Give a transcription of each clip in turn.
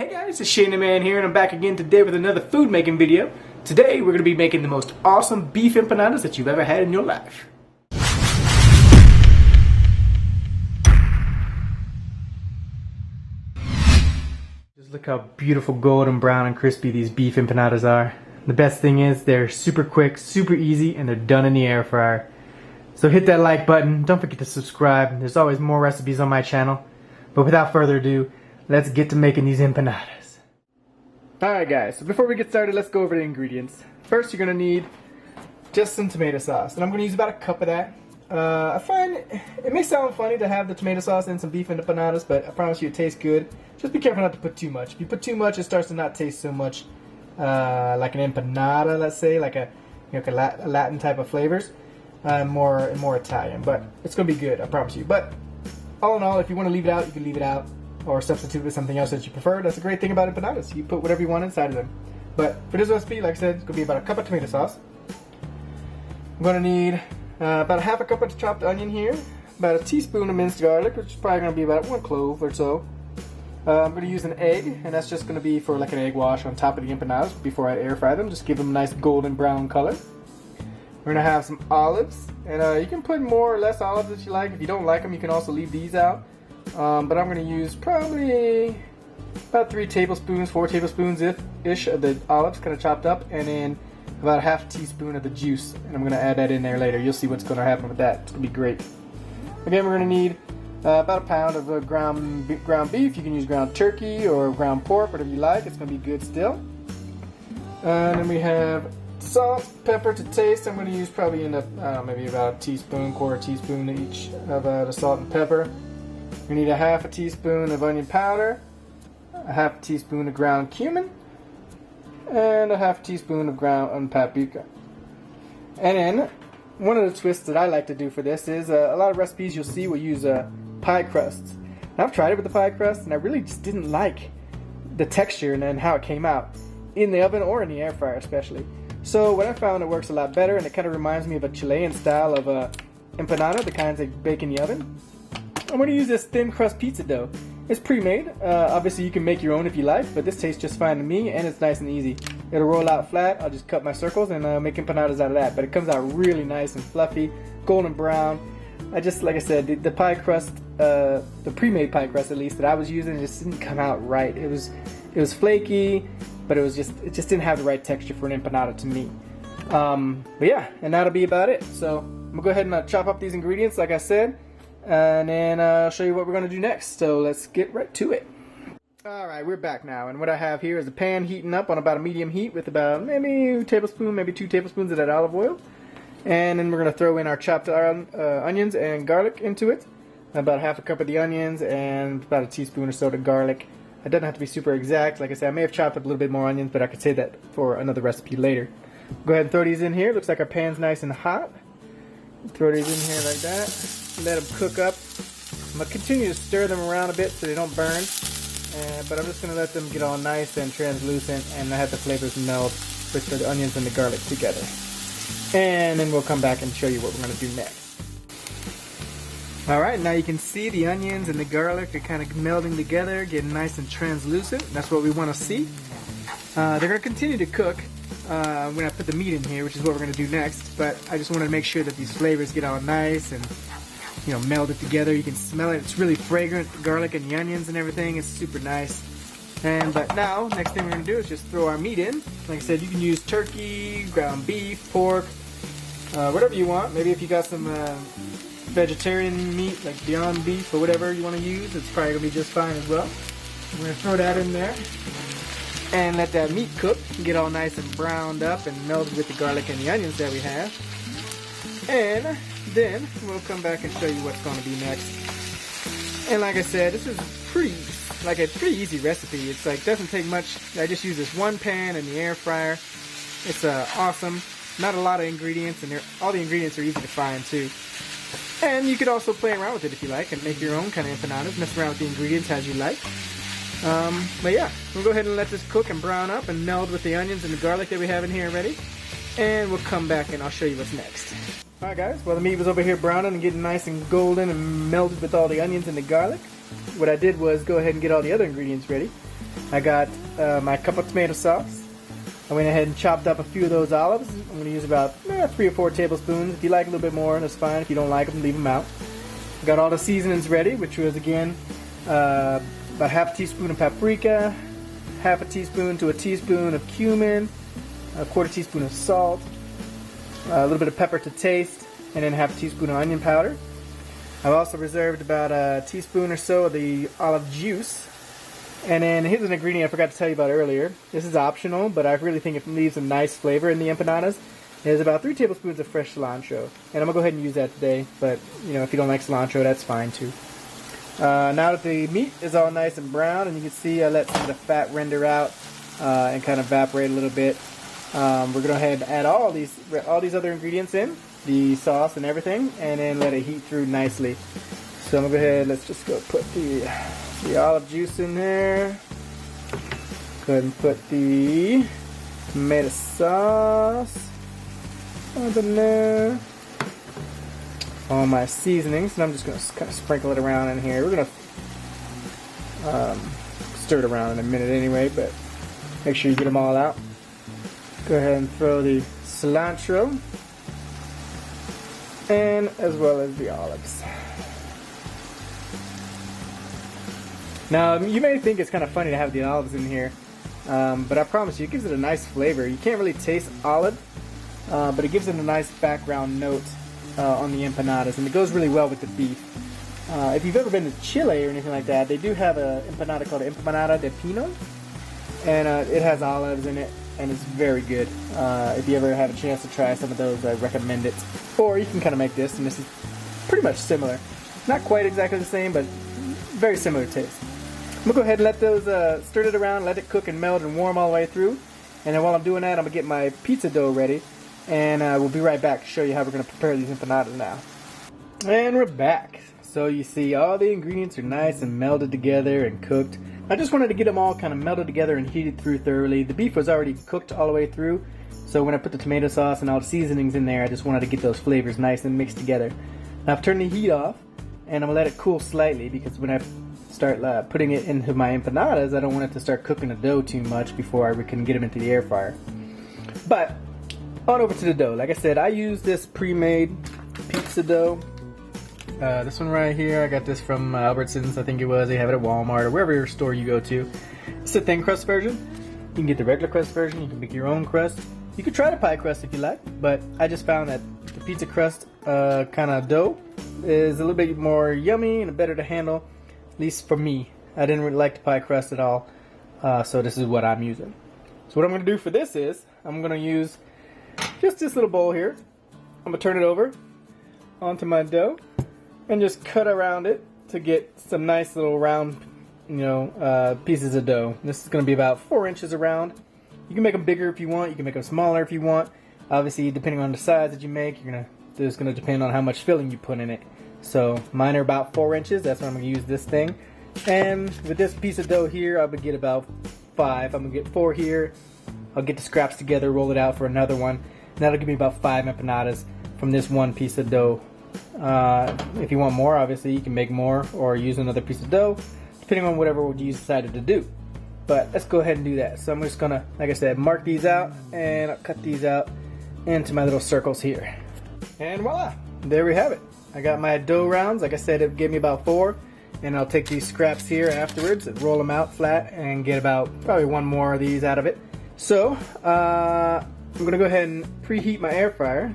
Hey guys, it's Shane the Man here, and I'm back again today with another food making video. Today we're going to be making the most awesome beef empanadas that you've ever had in your life. Just look how beautiful golden brown and crispy these beef empanadas are. The best thing is they're super quick, super easy, and they're done in the air fryer. So hit that like button, don't forget to subscribe. There's always more recipes on my channel. But without further ado, let's get to making these empanadas. Alright guys, so before we get started, let's go over the ingredients. First, you're going to need just some tomato sauce, and I'm going to use about a cup of that. I find it may sound funny to have the tomato sauce in some beef empanadas, but I promise you it tastes good. Just be careful not to put too much. If you put too much, it starts to not taste so much like an empanada, let's say, like a Latin type of flavors, more Italian. But it's going to be good, I promise you. But all in all, if you want to leave it out, you can leave it out, or substitute with something else that you prefer. That's a great thing about empanadas. You put whatever you want inside of them. But for this recipe, like I said, it's going to be about a cup of tomato sauce. I'm going to need about a half a cup of chopped onion here, about a teaspoon of minced garlic, which is probably going to be about 1 clove or so. I'm going to use an egg, and that's just going to be for like an egg wash on top of the empanadas before I air fry them. Just give them a nice golden brown color. We're going to have some olives, and you can put more or less olives if you like. If you don't like them, you can also leave these out. But I'm going to use probably about 3 tablespoons, 4 tablespoons-ish of the olives kind of chopped up, and then about half a teaspoon of the juice. And I'm going to add that in there later. You'll see what's going to happen with that. It's going to be great. Again, we're going to need about a pound of ground beef. You can use ground turkey or ground pork, whatever you like. It's going to be good still. And then we have salt, pepper to taste. I'm going to use probably maybe about a teaspoon, quarter teaspoon each of the salt and pepper. We need a half a teaspoon of onion powder, a half a teaspoon of ground cumin, and a half a teaspoon of ground paprika. And then one of the twists that I like to do for this is a lot of recipes you'll see will use pie crusts. And I've tried it with the pie crust, and I really just didn't like the texture and then how it came out in the oven or in the air fryer especially. So what I found, it works a lot better, and it kind of reminds me of a Chilean style of empanada, the kinds they bake in the oven. I'm going to use this thin crust pizza dough. It's pre-made. Obviously you can make your own if you like, but this tastes just fine to me, and it's nice and easy. It'll roll out flat. I'll just cut my circles and make empanadas out of that. But it comes out really nice and fluffy, golden brown. Like I said, the pie crust, the pre-made pie crust at least that I was using, just didn't come out right. It was flaky, but it just didn't have the right texture for an empanada to me. But yeah, and that'll be about it. So I'm gonna go ahead and chop up these ingredients like I said, and then I'll show you what we're going to do next. So let's get right to it. Alright, we're back now, and what I have here is a pan heating up on about a medium heat with about maybe a tablespoon, maybe 2 tablespoons of that olive oil. And then we're going to throw in our chopped onions and garlic into it. About half a cup of the onions and about a teaspoon or so of garlic. It doesn't have to be super exact. Like I said, I may have chopped up a little bit more onions, but I could say that for another recipe later. Go ahead and throw these in here. Looks like our pan's nice and hot. Throw these in here like that. Let them cook up. I'm going to continue to stir them around a bit so they don't burn. But I'm just going to let them get all nice and translucent and have the flavors meld with the onions and the garlic together. And then we'll come back and show you what we're going to do next. Alright, now you can see the onions and the garlic are kind of melding together, getting nice and translucent. That's what we want to see. They're going to continue to cook. When I put the meat in here, which is what we're going to do next, but I just wanted to make sure that these flavors get all nice and, you know, melded together. You can smell it. It's really fragrant, the garlic and the onions and everything. It's super nice. But now, next thing we're going to do is just throw our meat in. Like I said, you can use turkey, ground beef, pork, whatever you want. Maybe if you got some vegetarian meat, like Beyond Beef or whatever you want to use, it's probably going to be just fine as well. We're going to throw that in there and let that meat cook and get all nice and browned up and melded with the garlic and the onions that we have. And then we'll come back and show you what's going to be next. And like I said, this is a pretty easy recipe. It's like, doesn't take much. I just use this one pan in the air fryer. It's awesome. Not a lot of ingredients, and all the ingredients are easy to find too. And you could also play around with it if you like and make your own kind of empanadas. Mess around with the ingredients as you like. But yeah, we'll go ahead and let this cook and brown up and meld with the onions and the garlic that we have in here already. And we'll come back and I'll show you what's next. Alright guys, while the meat was over here browning and getting nice and golden and melded with all the onions and the garlic, what I did was go ahead and get all the other ingredients ready. I got my cup of tomato sauce. I went ahead and chopped up a few of those olives. I'm going to use about 3 or 4 tablespoons. If you like a little bit more, that's fine. If you don't like them, leave them out. Got all the seasonings ready, which was again about half a teaspoon of paprika, half a teaspoon to a teaspoon of cumin, a quarter teaspoon of salt, a little bit of pepper to taste, and then half a teaspoon of onion powder. I've also reserved about a teaspoon or so of the olive juice. And then here's an ingredient I forgot to tell you about earlier. This is optional, but I really think it leaves a nice flavor in the empanadas. There's about 3 tablespoons of fresh cilantro. And I'm going to go ahead and use that today, but you know, if you don't like cilantro, that's fine too. Now that the meat is all nice and brown, and you can see I let some of the fat render out and kind of evaporate a little bit. We're going to go ahead and add all these other ingredients in, the sauce and everything, and then let it heat through nicely. So I'm going to go ahead, let's just go put the olive juice in there. Go ahead and put the tomato sauce up in there. All my seasonings, and I'm just going to kind of sprinkle it around in here. We're going to stir it around in a minute anyway, but make sure you get them all out. Go ahead and throw the cilantro, and as well as the olives. Now, you may think it's kind of funny to have the olives in here, but I promise you, it gives it a nice flavor. You can't really taste olive, but it gives it a nice background note on the empanadas, and it goes really well with the beef. If you've ever been to Chile or anything like that, they do have an empanada called empanada de pino, and it has olives in it, and it's very good. If you ever have a chance to try some of those, I recommend it. Or you can kind of make this, and this is pretty much similar. Not quite exactly the same, but very similar taste. I'm going to go ahead and let those, stir it around, let it cook and melt and warm all the way through. And then while I'm doing that, I'm going to get my pizza dough ready. And we'll be right back to show you how we're going to prepare these empanadas now. And we're back. So you see all the ingredients are nice and melded together and cooked. I just wanted to get them all kind of melded together and heated through thoroughly. The beef was already cooked all the way through. So when I put the tomato sauce and all the seasonings in there, I just wanted to get those flavors nice and mixed together. Now I've turned the heat off, and I'm going to let it cool slightly, because when I start putting it into my empanadas, I don't want it to start cooking the dough too much before I can get them into the air fryer. But on over to the dough. Like I said, I use this pre-made pizza dough. This one right here, I got this from Albertsons, I think it was. They have it at Walmart or wherever store you go to. It's a thin crust version. You can get the regular crust version. You can make your own crust. You could try the pie crust if you like, but I just found that the pizza crust kind of dough is a little bit more yummy and better to handle. At least for me. I didn't really like the pie crust at all, so this is what I'm using. So what I'm going to do for this is, I'm going to use just this little bowl here. I'm going to turn it over onto my dough and just cut around it to get some nice little round, pieces of dough. This is going to be about 4 inches around. You can make them bigger if you want. You can make them smaller if you want. Obviously, depending on the size that you make, it's going to depend on how much filling you put in it. So mine are about 4 inches. That's why I'm going to use this thing. And with this piece of dough here, I would get about 5. I'm going to get 4 here. I'll get the scraps together, roll it out for another one. And that'll give me about 5 empanadas from this one piece of dough. If you want more, obviously you can make more or use another piece of dough, depending on whatever you decided to do. But let's go ahead and do that. So I'm just going to, like I said, mark these out, and I'll cut these out into my little circles here. And voila, there we have it. I got my dough rounds. Like I said, it gave me about 4. And I'll take these scraps here afterwards and roll them out flat and get about probably 1 more of these out of it. So I'm going to go ahead and preheat my air fryer.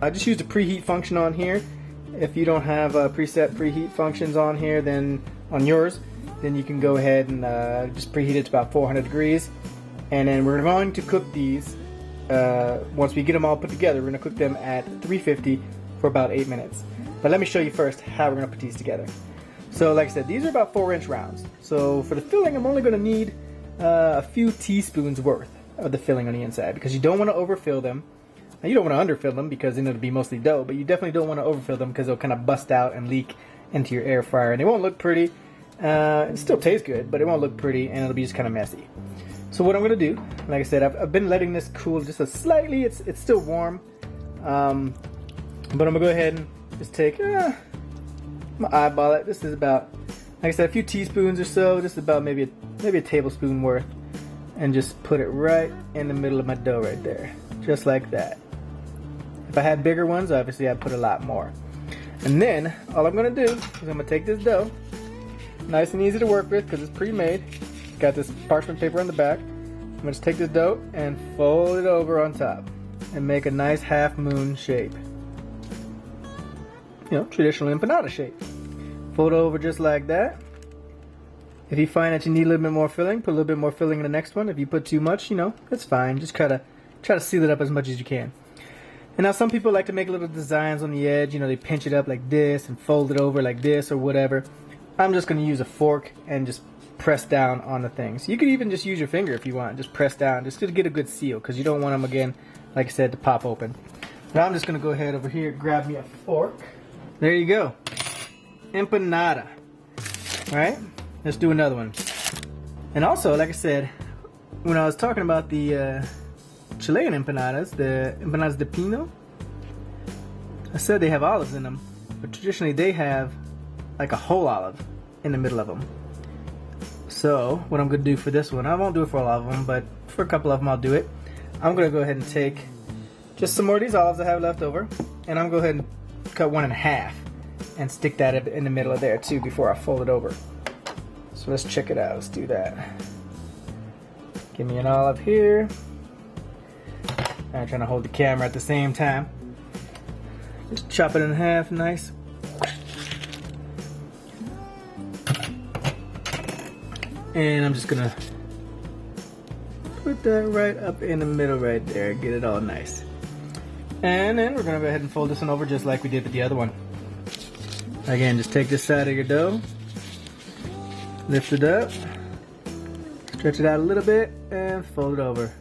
I just used the preheat function on here. If you don't have preset preheat functions on here, then on yours, then you can go ahead and just preheat it to about 400 degrees. And then we're going to cook these, once we get them all put together, we're going to cook them at 350 for about 8 minutes. But let me show you first how we're going to put these together. So like I said, these are about 4-inch rounds. So for the filling, I'm only going to need a few teaspoons worth of the filling on the inside, because you don't want to overfill them. Now, you don't want to underfill them because then it'll be mostly dough, but you definitely don't want to overfill them because they'll kind of bust out and leak into your air fryer, and they won't look pretty. It still tastes good, but it won't look pretty, and it'll be just kind of messy. So what I'm going to do, like I said, I've been letting this cool just a slightly. It's still warm, but I'm going to go ahead and just take... I'm gonna eyeball it. This is about, like I said, a few teaspoons or so. Just about maybe maybe a tablespoon worth, and just put it right in the middle of my dough right there, just like that. If I had bigger ones, obviously I'd put a lot more. And then all I'm gonna do is I'm gonna take this dough, nice and easy to work with because it's pre-made. Got this parchment paper on the back. I'm gonna just take this dough and fold it over on top and make a nice half moon shape. You know, traditional empanada shape. Fold it over just like that. If you find that you need a little bit more filling, put a little bit more filling in the next one. If you put too much, you know, it's fine. Just try to seal it up as much as you can. And now some people like to make little designs on the edge. You know, they pinch it up like this and fold it over like this or whatever. I'm just going to use a fork and just press down on the things. You could even just use your finger if you want. Just press down just to get a good seal because you don't want them, again, like I said, to pop open. Now I'm just going to go ahead over here, grab me a fork. There you go. Empanada. Alright, let's do another one. And also, like I said, when I was talking about the Chilean empanadas, the empanadas de pino, I said they have olives in them, but traditionally they have like a whole olive in the middle of them. So what I'm going to do for this one, I won't do it for all of them, but for a couple of them I'll do it. I'm going to go ahead and take just some more of these olives I have left over, and I'm going to go ahead and cut one in half and stick that in the middle of there too before I fold it over. So let's check it out. Let's do that. Give me an olive here. I'm trying to hold the camera at the same time. Just chop it in half, nice. And I'm just gonna put that right up in the middle right there. Get it all nice. And then we're gonna go ahead and fold this one over just like we did with the other one. Again, just take this side of your dough, lift it up, stretch it out a little bit, and fold it over.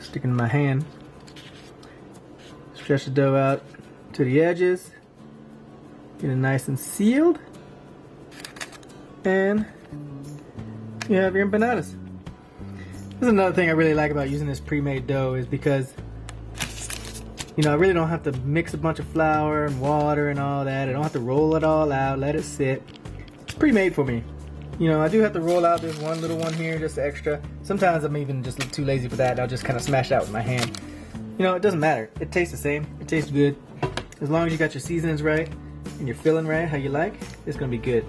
Stick it in my hand. Stretch the dough out to the edges. Get it nice and sealed. And you have your empanadas. This is another thing I really like about using this pre-made dough is because, you know, I really don't have to mix a bunch of flour and water and all that. I don't have to roll it all out, let it sit. It's pre-made for me. You know, I do have to roll out this one little one here, just extra. Sometimes I'm even just too lazy for that. I'll just kind of smash it out with my hand. You know, it doesn't matter. It tastes the same. It tastes good. As long as you got your seasonings right and you're filling right how you like, it's gonna be good.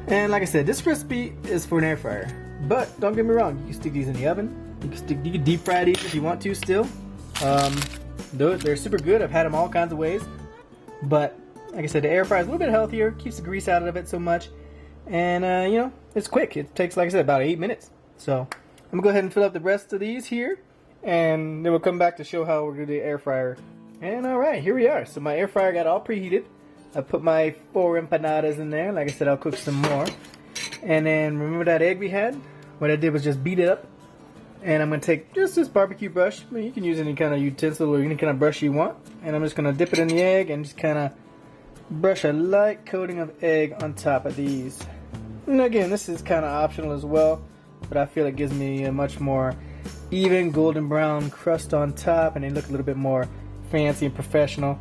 And like I said, this recipe is for an air fryer. But don't get me wrong, you can stick these in the oven. You can deep fry these if you want to still. They're super good. I've had them all kinds of ways. But like I said, the air fryer is a little bit healthier, keeps the grease out of it so much. And you know, it's quick. It takes, like I said, about 8 minutes. So I'm gonna go ahead and fill up the rest of these here, and then we'll come back to show how we're gonna do the air fryer. And alright, here we are. So my air fryer got all preheated. I put my 4 empanadas in there. Like I said, I'll cook some more. And then remember that egg we had? What I did was just beat it up. And I'm gonna take just this barbecue brush. I mean, you can use any kind of utensil or any kind of brush you want. And I'm just gonna dip it in the egg and just kind of brush a light coating of egg on top of these. And again, this is kind of optional as well, but I feel it gives me a much more even golden brown crust on top, and they look a little bit more fancy and professional.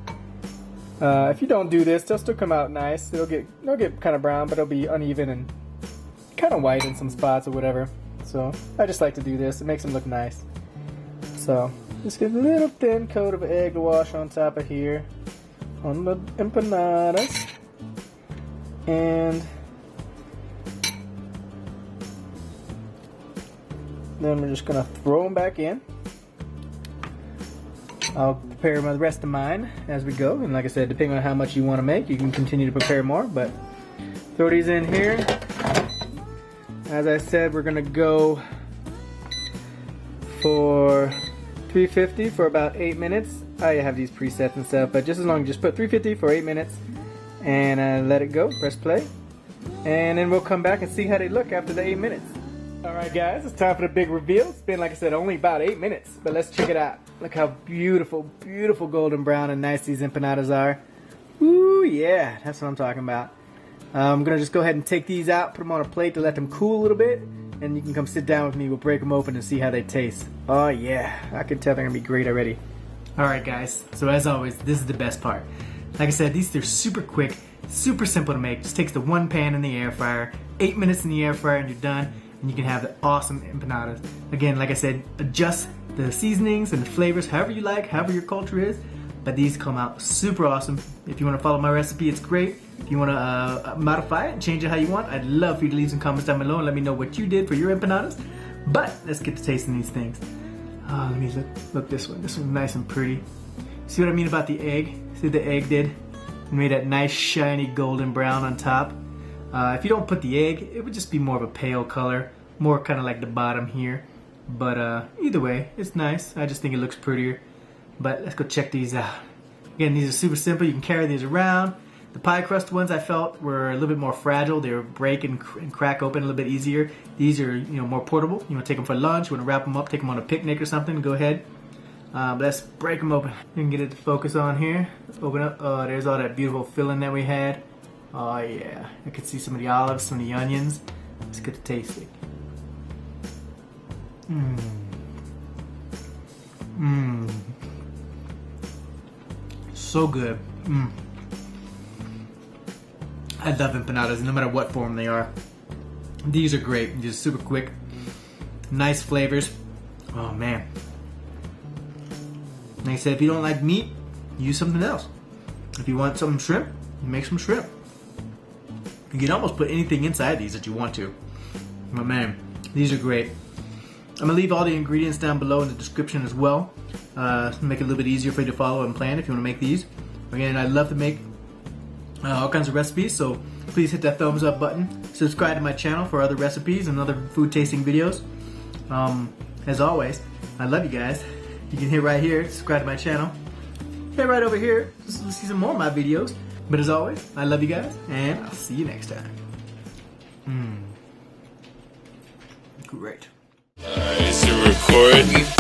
If you don't do this, they'll still come out nice. They'll get kind of brown, but they'll be uneven and kind of white in some spots or whatever. So I just like to do this. It makes them look nice. So just get a little thin coat of egg to wash on top of here on the empanadas, and then we're just gonna throw them back in. I'll prepare the rest of mine as we go, and like I said, depending on how much you want to make, you can continue to prepare more, but throw these in here. As I said, we're gonna go for 350 for about 8 minutes. I have these presets and stuff, but just as long as you just put 350 for 8 minutes and let it go, press play, and then we'll come back and see how they look after the 8 minutes. Alright guys, it's time for the big reveal. It's been, like I said, only about 8 minutes, but let's check it out. Look how beautiful, beautiful golden brown and nice these empanadas are. Ooh yeah, that's what I'm talking about. I'm gonna just go ahead and take these out, put them on a plate to let them cool a little bit, and you can come sit down with me. We'll break them open and see how they taste. Oh yeah, I can tell they're gonna be great already. Alright guys, so as always, this is the best part. Like I said, these are super quick, super simple to make. Just takes the one pan in the air fryer, 8 minutes in the air fryer and you're done, and you can have the awesome empanadas. Again, like I said, adjust the seasonings and the flavors however you like, however your culture is, but these come out super awesome. If you want to follow my recipe, it's great. If you want to modify it and change it how you want, I'd love for you to leave some comments down below and let me know what you did for your empanadas. But let's get to tasting these things. Oh, let me look this one. This one's nice and pretty. See what I mean about the egg? See what the egg did? It made that nice shiny golden brown on top. If you don't put the egg, it would just be more of a pale color, more kind of like the bottom here. But either way, it's nice. I just think it looks prettier. But let's go check these out. Again, these are super simple. You can carry these around. The pie crust ones I felt were a little bit more fragile. They would break and crack open a little bit easier. These are, more portable. You want to take them for lunch. You want to wrap them up, take them on a picnic or something. Go ahead. But let's break them open. You can get it to focus on here. Let's open up. Oh, there's all that beautiful filling that we had. Oh yeah, I could see some of the olives, some of the onions. Let's get to taste it. Mmm. Mmm. So good. Mmm. I love empanadas, no matter what form they are. These are great. Just super quick. Nice flavors. Oh man. Like I said, if you don't like meat, use something else. If you want some shrimp, make some shrimp. You can almost put anything inside these that you want to. But man, these are great. I'm gonna leave all the ingredients down below in the description as well. Make it a little bit easier for you to follow and plan if you want to make these. Again, I love to make all kinds of recipes, so please hit that thumbs up button. Subscribe to my channel for other recipes and other food tasting videos. As always, I love you guys. You can hit right here, subscribe to my channel. Hit right over here to see some more of my videos. But as always, I love you guys, and I'll see you next time. Great. Is it recording?